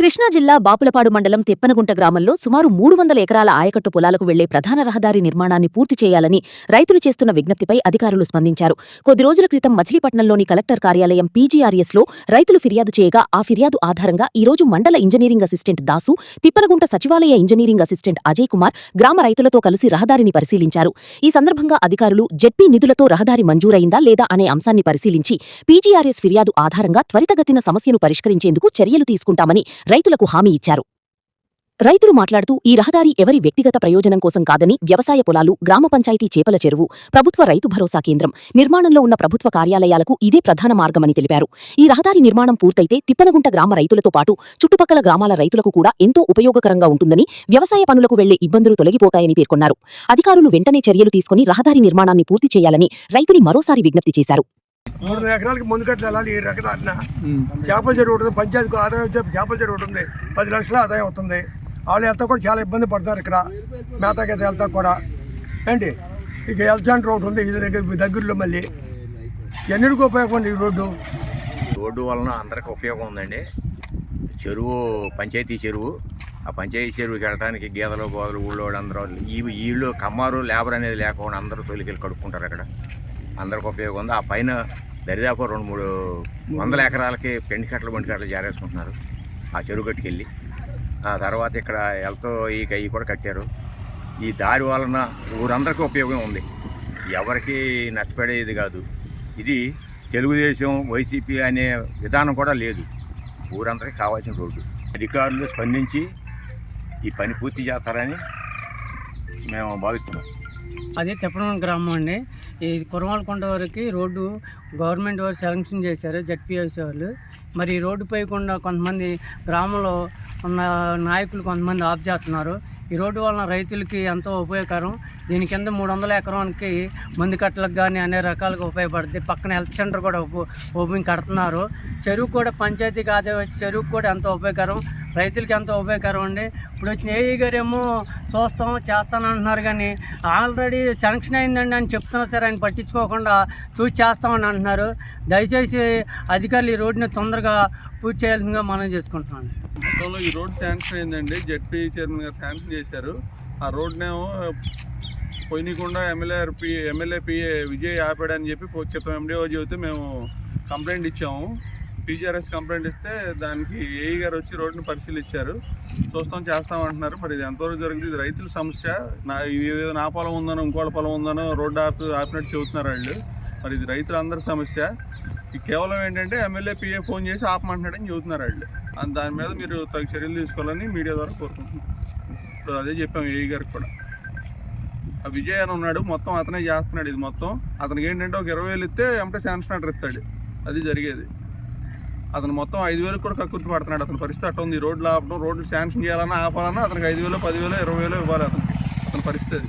కృష్ణా జిల్లా బాపులపాడు మండలం తెప్పనగుంట గ్రామంలో సుమారు 300 ఎకరాల ఆయకట్టు పొలాలకు వెళ్లే ప్రధాన రహదారి నిర్మాణాన్ని పూర్తి చేయాలని రైతులు చేస్తున్న విజ్ఞప్తిపై అధికారులు స్పందించారు. కొద్ది రోజుల క్రితం మచిలీపట్నంలోని కలెక్టర్ కార్యాలయం పీజీఆర్ఎస్లో రైతులు ఫిర్యాదు చేయగా ఆ ఫిర్యాదు ఆధారంగా ఈ రోజు మండల ఇంజనీరింగ్ అసిస్టెంట్ దాసు, తిప్పనగుంట సచివాలయ ఇంజనీరింగ్ అసిస్టెంట్ అజయ్ కుమార్ గ్రామ రైతులతో కలిసి రహదారిని పరిశీలించారు. ఈ సందర్భంగా అధికారులు జెడ్పీ నిధులతో రహదారి మంజూరైందా లేదా అనే అంశాన్ని పరిశీలించి పీజీఆర్ఎస్ ఫిర్యాదు ఆధారంగా త్వరితగతిన సమస్యను పరిష్కరించేందుకు చర్యలు తీసుకుంటామని రైతులకు హామీ ఇచ్చారు. రైతులు మాట్లాడుతూ ఈ రహదారి ఎవరి వ్యక్తిగత ప్రయోజనం కోసం కాదని వ్యవసాయ పొలాలు, గ్రామ పంచాయతీ చేపల చెరువు, ప్రభుత్వ రైతు భరోసా కేంద్రం, నిర్మాణంలో ఉన్న ప్రభుత్వ కార్యాలయాలకు ఇదే ప్రధాన మార్గమని తెలిపారు. ఈ రహదారి నిర్మాణం పూర్తయితే తిప్పనగుంట గ్రామ రైతులతో పాటు చుట్టుపక్కల గ్రామాల రైతులకు కూడా ఎంతో ఉపయోగకరంగా ఉంటుందని, వ్యవసాయ పనులకు వెళ్లే ఇబ్బందులు తొలగిపోతాయని పేర్కొన్నారు. అధికారులు వెంటనే చర్యలు తీసుకుని రహదారి నిర్మాణాన్ని పూర్తి చేయాలని రైతుని మరోసారి విజ్ఞప్తి చేశారు. 3 ఎకరాలకి ముందు కట్టలు వెళ్ళాలి. ఈ రకదారిన చేపల చెరువు ఉంటుంది, పంచాయతీకి ఆదాయం వచ్చే చేపల చెరువు ఉంటుంది, 10 లక్షల ఆదాయం అవుతుంది. వాళ్ళు వెళ్తా కూడా చాలా ఇబ్బంది పడతారు. ఇక్కడ మేతకైతే వెళ్తా కూడా ఏంటి ఇక ఎల్జాంట్ రోడ్డు ఉంది, ఇది దగ్గరలో మళ్ళీ ఎన్నిటికి ఉపయోగం ఈ రోడ్డు వలన అందరికి ఉపయోగం ఉందండి. చెరువు పంచాయతీ చెరువు, ఆ పంచాయతీ చెరువుకి వెళ్ళడానికి గేదెలు గోదలు ఊళ్ళో అందరూ వీళ్ళు కమ్మారు లేబర్ అనేది లేకుండా అందరూ తొలికెళ్ళి కడుక్కుంటారు. అక్కడ అందరికి ఉపయోగం ఉంది. ఆ పైన దరిదాపు 200-300 ఎకరాలకి బండి కట్టలు జారేసుకుంటున్నారు ఆ చెరువు గట్టుకెళ్ళి. ఆ తర్వాత ఇక్కడ వెళ్తూ ఈ కూడా కట్టారు. ఈ దారి వలన ఊరందరికీ ఉపయోగం ఉంది, ఎవరికి నష్టపడేది కాదు. ఇది తెలుగుదేశం వైసీపీ అనే విధానం కూడా లేదు, ఊరందరికీ కావాల్సిన రోడ్డు. అధికారులు స్పందించి ఈ పని పూర్తి చేస్తారని మేము భావిస్తున్నాం. అదే తెప్పనగుంట గ్రామం అండి. ఈ కురమాలకొండ వరకు రోడ్డు గవర్నమెంట్ వారు శాంక్షన్ చేశారు, జెడ్పీఎస్ వాళ్ళు. మరి ఈ రోడ్డు పైకుండా కొంతమంది గ్రామంలో ఉన్న నాయకులు కొంతమంది ఆఫ్ చేస్తున్నారు. ఈ రోడ్డు వలన రైతులకి ఎంతో ఉపయోగకరం. దీని కింద 300 ఎకరానికి మందు కట్టలకు కానీ అనే రకాలుగా ఉపయోగపడుతుంది. పక్కన హెల్త్ సెంటర్ కూడా ఓపెనింగ్ కడుతున్నారు. చెరువు కూడా పంచాయతీకి ఆదాయ చెరువుకు కూడా ఎంతో ఉపయోగకరం, రైతులకి ఎంతో ఉపయోగకరం అండి. ఇప్పుడు వచ్చిన ఏఈ గారు ఏమో చేస్తానంటున్నారు, కానీ ఆల్రెడీ శాంక్షన్ అయిందండి అని చెప్తున్నా సరే ఆయన పట్టించుకోకుండా చూసి చేస్తామని అంటున్నారు. దయచేసి అధికారులు ఈ రోడ్డుని తొందరగా పూర్తి చేయాల్సిందిగా మనం చేసుకుంటున్నాం. గతంలో ఈ రోడ్ శాంక్షన్ అయిందండి, జెడ్పీ చైర్మన్ గారు శాంక్షన్ చేశారు. ఆ రోడ్నేమో పోయినకుండా ఎమ్మెల్యే పిఏ విజయ్ ఆపాడని చెప్పి క్రితం ఎండిఓ చెబితే మేము కంప్లైంట్ ఇచ్చాము. పీజీఆర్ఎస్ కంప్లైంట్ ఇస్తే దానికి ఏఈ గారు వచ్చి రోడ్డుని పరిశీలించారు. చేస్తామంటున్నారు. మరి ఇది ఎంతవరకు జరిగింది? ఇది రైతుల సమస్య. ఇది ఏదో నా పొలం ఉందనో ఇంకోళ్ళ పొలం ఉందనో రోడ్డు ఆపినట్టు చెబుతున్నారు వాళ్ళు. మరి ఇది రైతులందరి సమస్య. ఇది కేవలం ఏంటంటే ఎమ్మెల్యే పిఏ ఫోన్ చేసి ఆపమంటున్నాడని చెబుతున్నారు వాళ్ళు. దాని మీద మీరు తగు చర్యలు తీసుకోవాలని మీడియా ద్వారా కోరుకుంటున్నాం. ఇప్పుడు అదే చెప్పాము ఏఈ గారికి కూడా. ఆ విజయ్ అని ఉన్నాడు, మొత్తం అతనే చేస్తున్నాడు. ఇది మొత్తం అతనికి ఏంటంటే ఒక 20,000 ఇస్తే ఎంటే శాంక్షన్ ఆర్డర్ ఇస్తాడు, అది జరిగేది. అతను మొత్తం 5,000 కూడా కక్కుర్తి పడుతున్నాడు. అతని పరిస్థితి అట్ట ఉంది. రోడ్లు ఆపడం, రోడ్లు శాంక్షన్ చేయాలన్నా ఆపాలన్నా అతనికి 5,000, 10,000, 20,000 ఇవ్వాలి అతని పరిస్థితి.